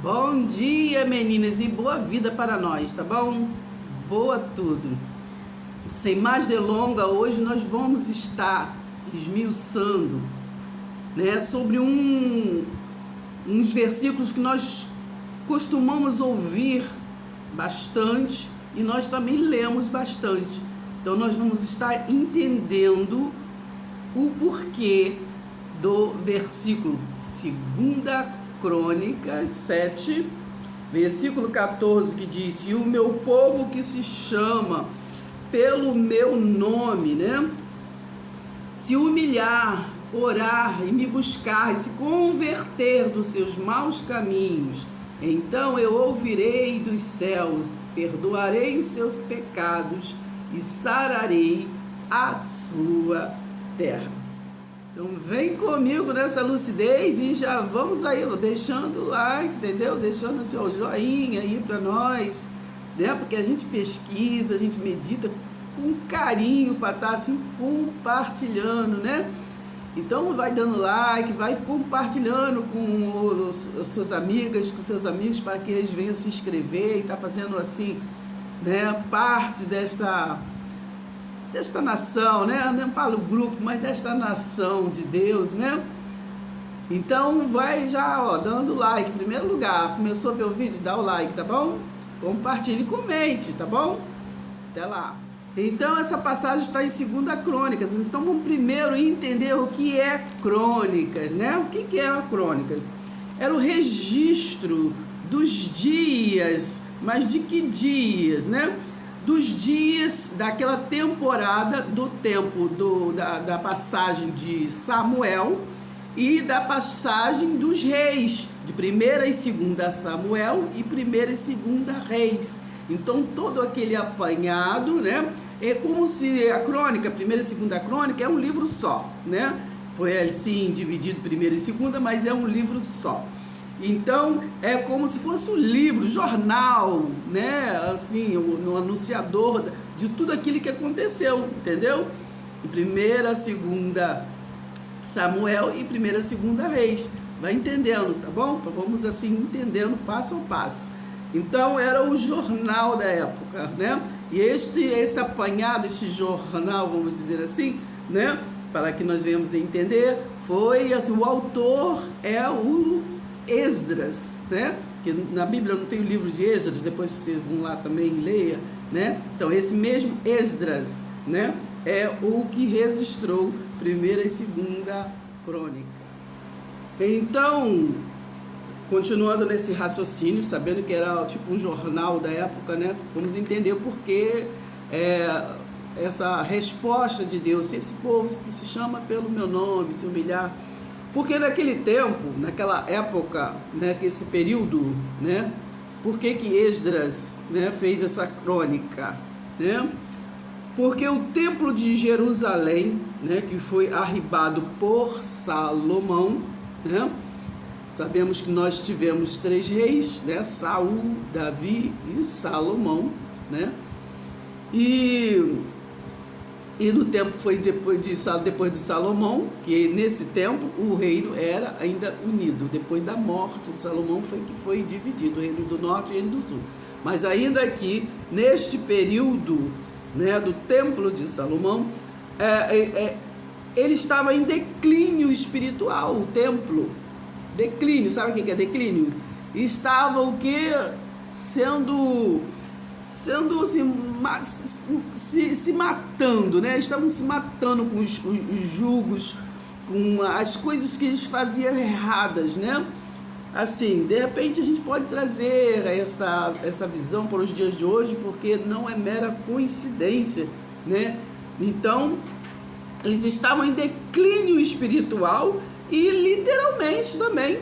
Bom dia, meninas, e boa vida para nós, tá bom? Boa tudo. Sem mais delonga, hoje nós vamos estar esmiuçando, né, sobre uns versículos que nós costumamos ouvir bastante e nós também lemos bastante. Então nós vamos estar entendendo o porquê do versículo 2 Crônicas 7, versículo 14, que diz: e o meu povo que se chama pelo meu nome, né, se humilhar, orar e me buscar e se converter dos seus maus caminhos, então eu ouvirei dos céus, perdoarei os seus pecados e sararei a sua terra. Então vem comigo nessa lucidez e já vamos aí, deixando o like, entendeu? Deixando o seu joinha aí para nós, né? Porque a gente pesquisa, a gente medita com carinho para estar assim compartilhando, né? Então vai dando like, vai compartilhando com as suas amigas, com seus amigos, para que eles venham se inscrever e tá fazendo assim, né, parte desta nação, né? Eu não falo grupo, mas desta nação de Deus, né? Então vai já, ó, dando like. Em primeiro lugar, começou a ver o vídeo, dá o like, tá bom? Compartilhe e comente, tá bom? Até lá. Então essa passagem está em 2 Crônicas. Então vamos primeiro entender o que é Crônicas, né? O que é Crônicas? Era o registro dos dias, mas de que dias, né? Dos dias daquela temporada do tempo da passagem de Samuel e da passagem dos reis, de 1ª e 2ª Samuel e 1ª e 2ª Reis. Então todo aquele apanhado, né, é como se a crônica, 1ª e 2ª Crônica é um livro só, né? Foi assim dividido 1ª e 2ª, mas é um livro só. Então é como se fosse um livro, jornal, né? Assim, no anunciador de tudo aquilo que aconteceu, entendeu? Em 1ª, 2ª Samuel e 1ª e 2ª Reis. Vai entendendo, tá bom? Vamos assim entendendo passo a passo. Então era o jornal da época, né? E esse apanhado, este jornal, vamos dizer assim, né? Para que nós venhamos entender, foi assim, o autor é o Esdras, né? Que na Bíblia não tem o livro de Esdras, depois vocês vão lá também leia, né? Então esse mesmo Esdras, né, é o que registrou 1ª e 2ª Crônica. Então, continuando nesse raciocínio, sabendo que era tipo um jornal da época, né? Vamos entender o porquê essa resposta de Deus, esse povo que se chama pelo meu nome, se humilhar. Porque naquele tempo, naquela época, né, que esse período, né, por que Esdras, né, fez essa crônica, né? Porque o templo de Jerusalém, né, que foi arribado por Salomão, né? Sabemos que nós tivemos 3 reis, né? Saul, Davi e Salomão, né? E no tempo foi depois de Salomão, que nesse tempo o reino era ainda unido. Depois da morte de Salomão foi que foi dividido, o reino do norte e o reino do sul. Mas ainda aqui, neste período, né, do templo de Salomão, ele estava em declínio espiritual, o templo. Declínio, sabe o que é declínio? Estava o que? Sendo assim, se matando, né? Estavam se matando com os julgos, com as coisas que eles faziam erradas, né? Assim, de repente a gente pode trazer essa visão para os dias de hoje, porque não é mera coincidência, né? Então, eles estavam em declínio espiritual e literalmente também,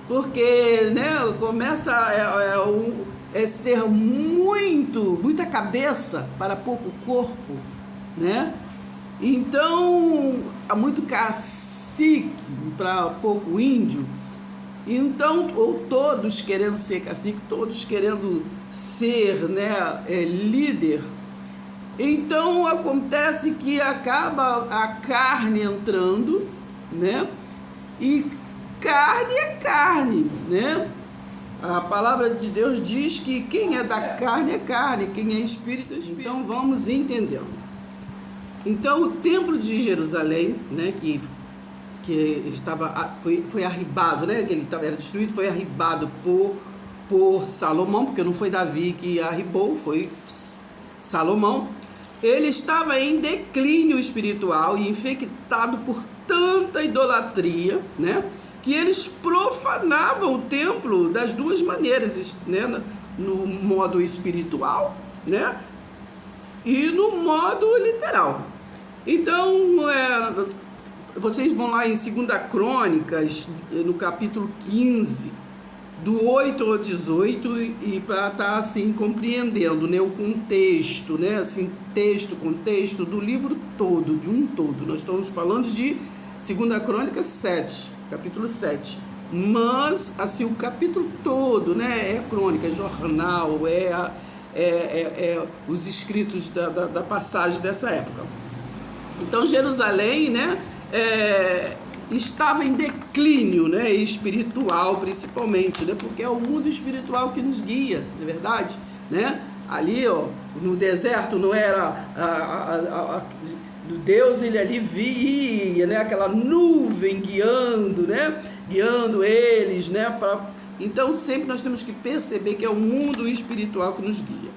porque, né, começa ser muita cabeça para pouco corpo, né? Então, há muito cacique para pouco índio. Então, ou todos querendo ser cacique, todos querendo ser, né, líder. Então, acontece que acaba a carne entrando, né? E carne é carne, né? A palavra de Deus diz que quem é da carne é carne, quem é espírito é espírito. Então vamos entendendo. Então o templo de Jerusalém, né, que foi arribado, né, que ele era destruído, foi arribado por Salomão, porque não foi Davi que arribou, foi Salomão. Ele estava em declínio espiritual e infectado por tanta idolatria, né, que eles profanavam o templo das duas maneiras, né, no modo espiritual, né, e no modo literal. Então, vocês vão lá em 2 Crônicas, no capítulo 15, do 8 ao 18, e para estar assim compreendendo, né, o contexto, né, assim, contexto do livro todo, de um todo. Nós estamos falando de 2 Crônicas 7, capítulo 7. Mas assim, o capítulo todo, né, é crônica, é jornal, os escritos da passagem dessa época. Então Jerusalém, né, estava em declínio, né, espiritual principalmente, né, porque é o mundo espiritual que nos guia, não é verdade? Né? Ali, ó, no deserto não era Deus, ele ali via, né, aquela nuvem guiando, né, guiando eles, né, então sempre nós temos que perceber que é o mundo espiritual que nos guia.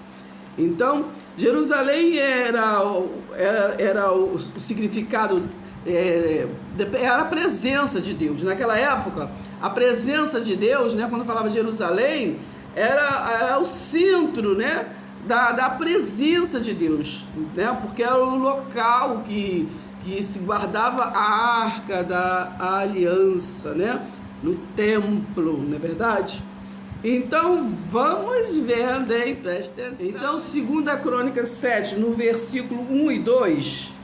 Então Jerusalém era o significado, era a presença de Deus. Naquela época, a presença de Deus, né, quando falava Jerusalém, era o centro, né, da presença de Deus, né, porque era o local que se guardava a arca da aliança, né, no templo, não é verdade? Então vamos ver, né, presta atenção. Então 2 Crônicas 7, no versículo 1 e 2,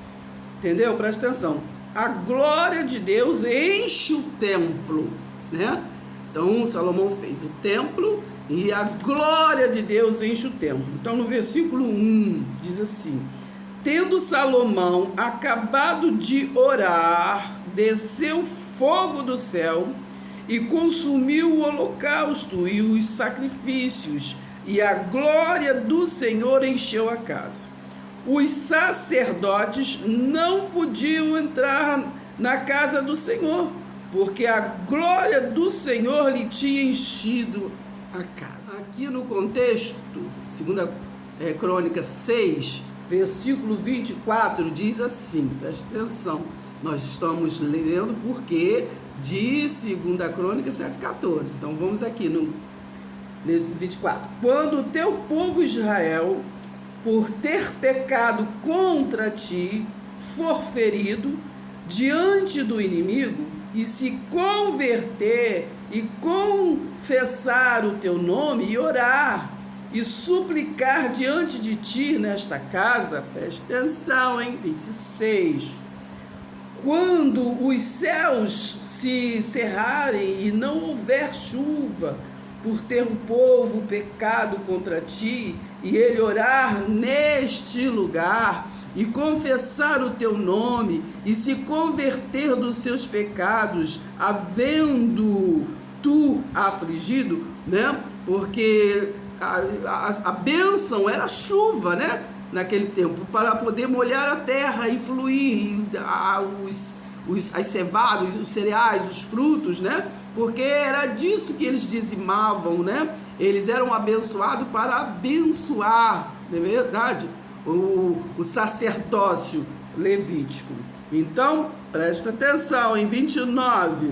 entendeu? Presta atenção. A glória de Deus enche o templo, né? Então Salomão fez o templo e a glória de Deus enche o templo. Então no versículo 1 diz assim: tendo Salomão acabado de orar, desceu fogo do céu e consumiu o holocausto e os sacrifícios, e a glória do Senhor encheu a casa. Os sacerdotes não podiam entrar na casa do Senhor, porque a glória do Senhor lhe tinha enchido a casa. Aqui no contexto, 2 Crônicas 6, versículo 24, diz assim, presta atenção, nós estamos lendo porque de 2 Crônicas 7,14. Então vamos aqui nesse 24. Quando o teu povo Israel, por ter pecado contra ti, for ferido diante do inimigo, e se converter e confessar o teu nome, e orar, e suplicar diante de ti nesta casa, presta atenção, hein? 26. Quando os céus se cerrarem e não houver chuva, por ter o povo pecado contra ti, e ele orar neste lugar, e confessar o teu nome, e se converter dos seus pecados, havendo tu afligido, né? Porque a bênção era chuva, né? Naquele tempo, para poder molhar a terra e fluir as cevadas, os cereais, os frutos, né? Porque era disso que eles dizimavam, né? Eles eram abençoados para abençoar, não é verdade? O sacerdócio levítico. Então, presta atenção, em 29.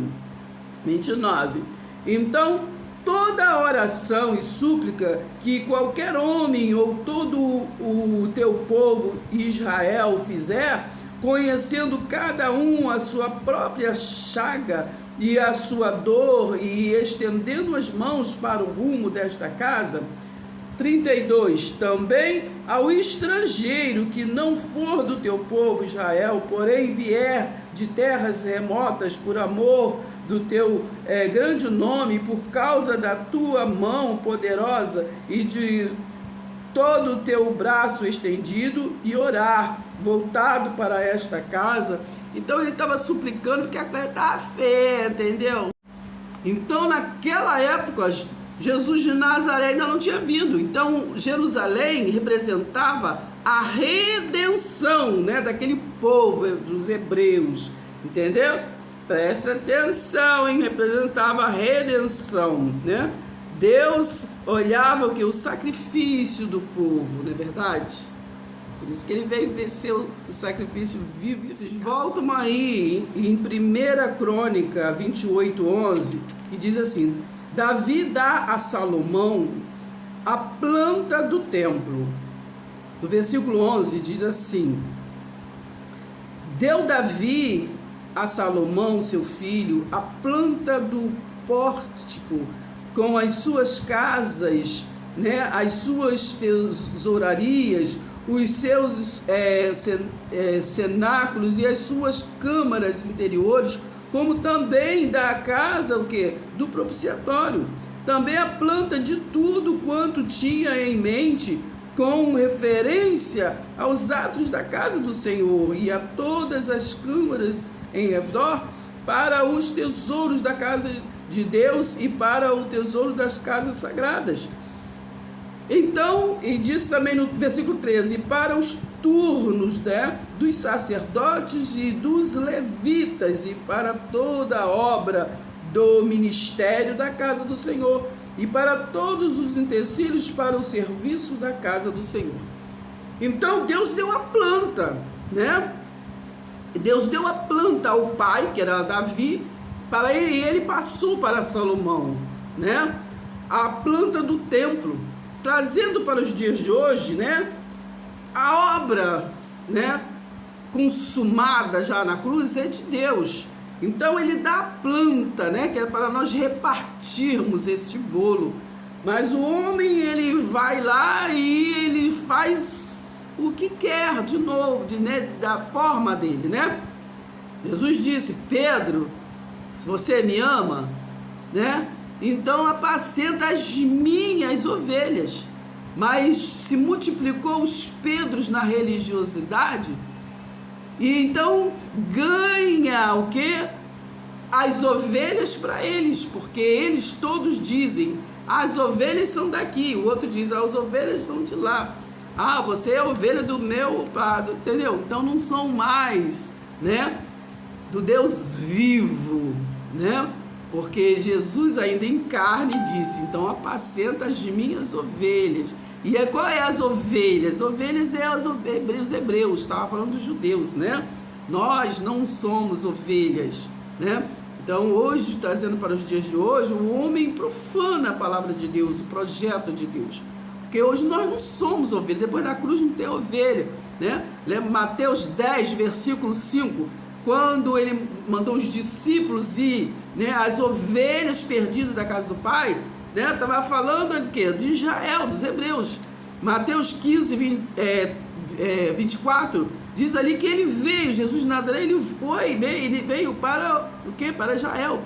Então, toda oração e súplica que qualquer homem ou todo o teu povo Israel fizer, conhecendo cada um a sua própria chaga e a sua dor, e estendendo as mãos para o rumo desta casa. 32. Também ao estrangeiro que não for do teu povo Israel, porém vier de terras remotas por amor do teu grande nome, por causa da tua mão poderosa e de todo o teu braço estendido, e orar, voltado para esta casa. Então ele estava suplicando porque a coisa estava feia, entendeu? Então naquela época Jesus de Nazaré ainda não tinha vindo. Então, Jerusalém representava a redenção, né, daquele povo, dos hebreus, entendeu? Presta atenção, hein? Representava a redenção, né? Deus olhava o que? O sacrifício do povo, não é verdade? Por isso que ele veio descer o sacrifício vivo. Vocês voltam aí em 1 Crônica 28:11, que diz assim: Davi dá a Salomão a planta do templo. No versículo 11 diz assim: deu Davi a Salomão, seu filho, a planta do pórtico, com as suas casas, né, as suas tesourarias, os seus cenáculos e as suas câmaras interiores, como também da casa o quê? Do propiciatório. Também a planta de tudo quanto tinha em mente, com referência aos atos da casa do Senhor e a todas as câmaras em redor, para os tesouros da casa de Deus e para o tesouro das casas sagradas. Então, e diz também no versículo 13, e para os turnos, né, dos sacerdotes e dos levitas, e para toda a obra do ministério da casa do Senhor, e para todos os utensílios para o serviço da casa do Senhor. Então, Deus deu a planta, né? Deus deu a planta ao pai, que era Davi, para ele, e ele passou para Salomão, né? A planta do templo, trazendo para os dias de hoje, né, a obra, né, consumada já na cruz é de Deus. Então ele dá a planta, né, que é para nós repartirmos este bolo. Mas o homem, ele vai lá e ele faz o que quer de novo, né, da forma dele, né? Jesus disse: Pedro, se você me ama, né, então apacenta as minhas ovelhas. Mas se multiplicou os Pedros na religiosidade, e então ganha o quê? As ovelhas para eles, porque eles todos dizem: as ovelhas são daqui. O outro diz: as ovelhas estão de lá. Ah, você é ovelha do meu lado, entendeu? Então não são mais, né, do Deus vivo, né? Porque Jesus ainda em carne disse: então apacenta as minhas ovelhas. E qual é as ovelhas? Ovelhas é os hebreus, estava falando dos judeus, né? Nós não somos ovelhas, né? Então hoje, trazendo para os dias de hoje, o homem profana a palavra de Deus, o projeto de Deus. Porque hoje nós não somos ovelhas, depois da cruz não tem ovelha, né? Lembra Mateus 10, versículo 5, quando ele mandou os discípulos ir, né, as ovelhas perdidas da casa do pai, né, estava falando de quê? De Israel, dos hebreus. Mateus 15, 24, diz ali que ele veio, Jesus de Nazaré, ele veio para o quê? Para Israel.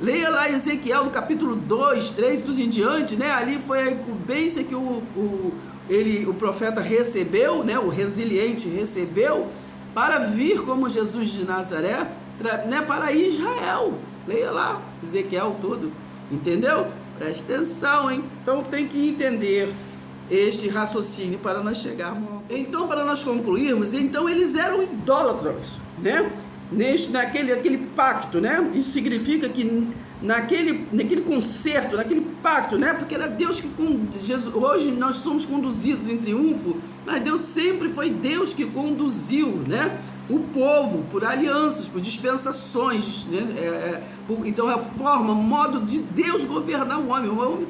Leia lá Ezequiel, no capítulo 2, 3, tudo em diante, né? Ali foi a incumbência que o profeta recebeu, né? O resiliente recebeu, para vir como Jesus de Nazaré, né? Para Israel. Leia lá, Ezequiel todo, entendeu? Presta atenção, hein? Então tem que entender este raciocínio para nós chegarmos. Então, para nós concluirmos, então eles eram idólatras, né? Naquele pacto, né? Isso significa que naquele concerto, naquele pacto, né? Porque era Deus que Jesus, hoje nós somos conduzidos em triunfo, mas Deus sempre foi Deus que conduziu, né, o povo por alianças, por dispensações, né? Então é a forma, modo de Deus governar o homem. O homem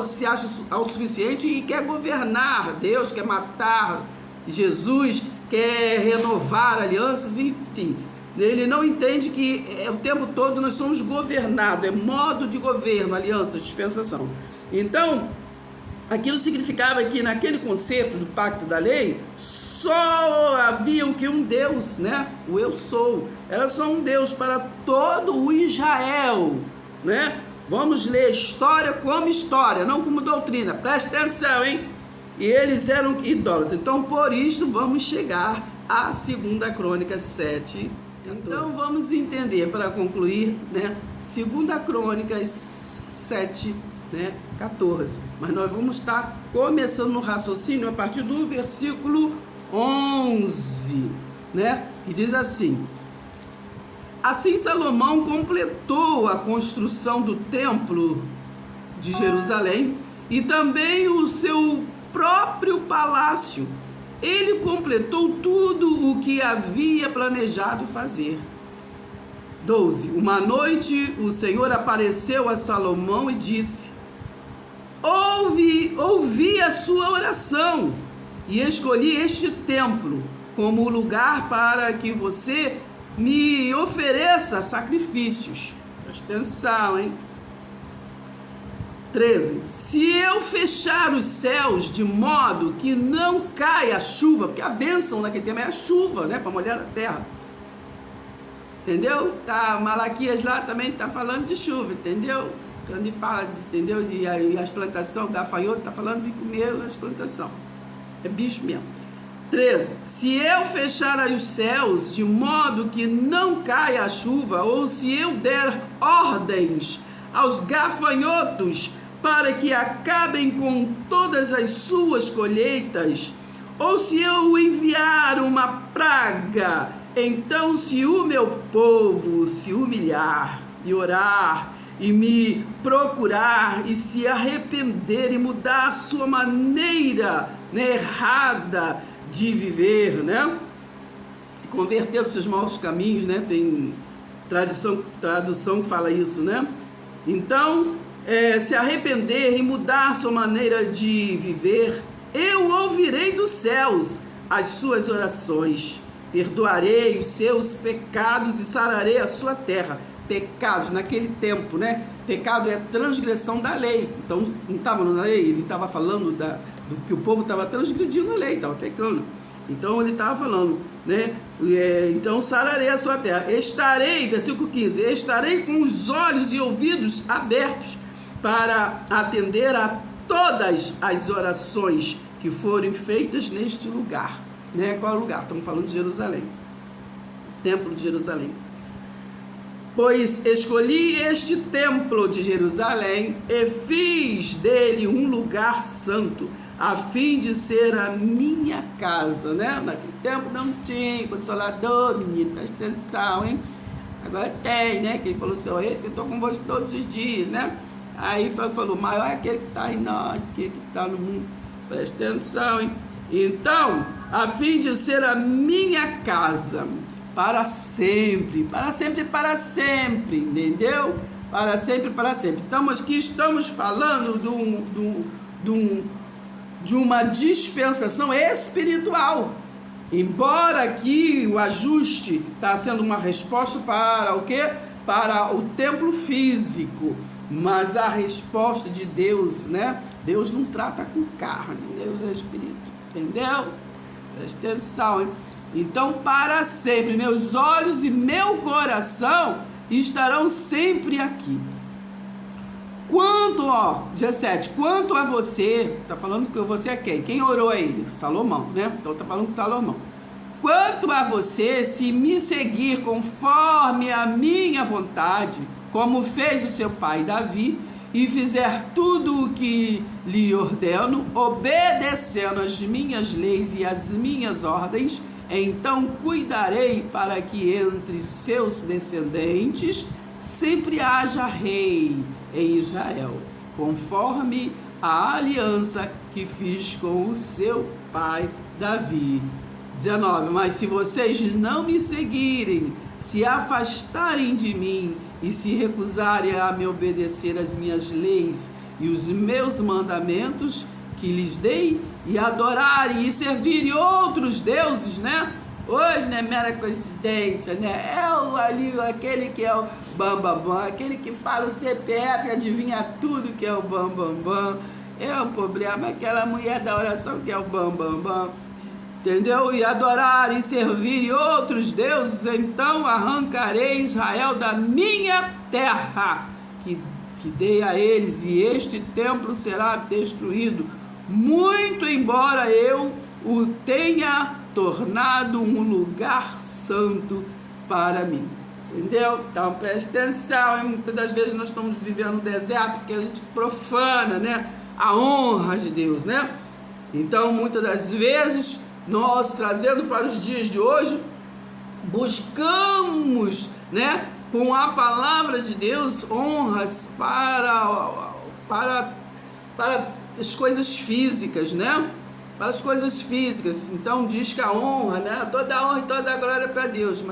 se acha autossuficiente e quer governar. Deus quer matar. Jesus quer renovar alianças, enfim. Ele não entende que o tempo todo nós somos governados, é modo de governo, alianças, dispensação. Então, aquilo significava que naquele conceito do pacto da lei, só havia o que? Um Deus, né? O eu sou. Era só um Deus para todo o Israel, né? Vamos ler história como história, não como doutrina. Presta atenção, hein? E eles eram idólatras. Então, por isso, vamos chegar a 2 Crônicas 7. Então, vamos entender, para concluir, né? 2 Crônicas 7, né? 14. Mas nós vamos estar começando no raciocínio a partir do versículo 11, né? Que diz assim: assim Salomão completou a construção do templo de Jerusalém e também o seu próprio palácio. Ele completou tudo o que havia planejado fazer. 12. Uma noite o Senhor apareceu a Salomão e disse: ouvi a sua oração e escolhi este templo como lugar para que você me ofereça sacrifícios. Presta atenção, hein? 13. Se eu fechar os céus de modo que não caia a chuva, porque a bênção naquele tempo é a chuva, né? Para molhar a terra. Entendeu? Tá, Malaquias lá também está falando de chuva, entendeu? Quando ele fala, entendeu? E as plantações, o gafanhoto está falando de comer as plantações. É bicho mesmo. 13. Se eu fechar os céus de modo que não caia a chuva, ou se eu der ordens aos gafanhotos para que acabem com todas as suas colheitas, ou se eu enviar uma praga, então se o meu povo se humilhar e orar e me procurar e se arrepender e mudar a sua maneira, né, errada de viver, né, se converter dos seus maus caminhos, né, tem tradução que fala isso, né, então se arrepender e mudar a sua maneira de viver, eu ouvirei dos céus as suas orações, perdoarei os seus pecados e sararei a sua terra. Pecados naquele tempo, né? Pecado é transgressão da lei. Então não estava na lei, ele estava falando do que o povo estava transgredindo a lei, estava pecando. Então ele estava falando, né? Então sararei a sua terra. Estarei, versículo 15, estarei com os olhos e ouvidos abertos para atender a todas as orações que forem feitas neste lugar. Né? Qual é o lugar? Estamos falando de Jerusalém. Templo de Jerusalém. Pois escolhi este templo de Jerusalém e fiz dele um lugar santo, a fim de ser a minha casa, né? Naquele tempo não tinha consolador, menino, presta atenção, hein? Agora tem, né? Que ele falou assim, esse que eu estou convosco todos os dias, né? Aí falou, maior é aquele que está em nós, aquele que está no mundo, presta atenção, hein? Então, a fim de ser a minha casa, para sempre, para sempre, para sempre, entendeu? Para sempre, para sempre. Então, aqui estamos falando de uma dispensação espiritual. Embora aqui o ajuste está sendo uma resposta para o quê? Para o templo físico. Mas a resposta de Deus, né? Deus não trata com carne, Deus é espírito, entendeu? Presta atenção, hein? Então, para sempre, meus olhos e meu coração estarão sempre aqui. Quanto, 17, quanto a você, está falando que você é quem? Quem orou a ele? Salomão, né? Então está falando com Salomão. Quanto a você, se me seguir conforme a minha vontade, como fez o seu pai Davi, e fizer tudo o que lhe ordeno, obedecendo as minhas leis e as minhas ordens, então cuidarei para que entre seus descendentes sempre haja rei em Israel, conforme a aliança que fiz com o seu pai Davi. 19. Mas se vocês não me seguirem, se afastarem de mim e se recusarem a me obedecer as minhas leis e os meus mandamentos que lhes dei, e adorarem e servirem outros deuses, né? Hoje não é mera coincidência, né? Aquele que é o bambambam, aquele que fala o CPF, adivinha tudo que é o bambambam. É um problema, aquela mulher da oração que é o bambambam. Entendeu? E adorar e servir outros deuses, então arrancarei Israel da minha terra, que dei a eles, e este templo será destruído, muito embora eu o tenha tornado um lugar santo para mim. Entendeu? Então preste atenção, hein? Muitas das vezes nós estamos vivendo no deserto porque a gente profana, né, a honra de Deus, né? Então muitas das vezes nós, trazendo para os dias de hoje, buscamos, né, com a palavra de Deus, honras para as coisas físicas, né? Para as coisas físicas. Então diz que a honra, né? Toda a honra e toda a glória para Deus,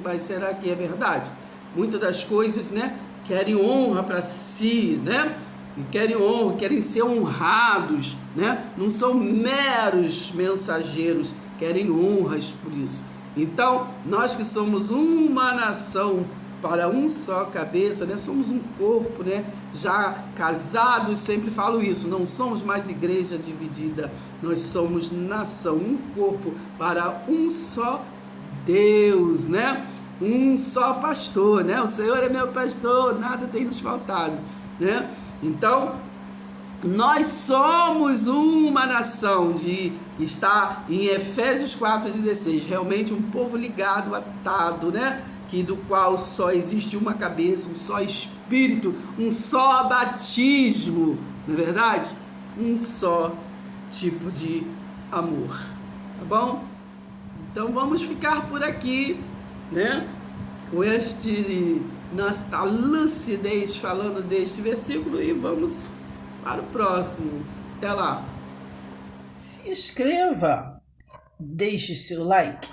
mas será que é verdade? Muitas das coisas, né, querem honra para si, né? E querem honra, querem ser honrados, né? Não são meros mensageiros, querem honras por isso. Então, nós que somos uma nação para um só cabeça, né? Somos um corpo, né? Já casados, sempre falo isso, não somos mais igreja dividida, nós somos nação, um corpo para um só Deus, né? Um só pastor, né? O Senhor é meu pastor, nada tem nos faltado, né? Então, nós somos uma nação, está em Efésios 4,16, realmente um povo ligado, atado, né? Que do qual só existe uma cabeça, um só espírito, um só batismo, não é verdade? Um só tipo de amor, tá bom? Então vamos ficar por aqui, né? Com nossa lucidez falando deste versículo e vamos para o próximo. Até lá. Se inscreva, deixe seu like.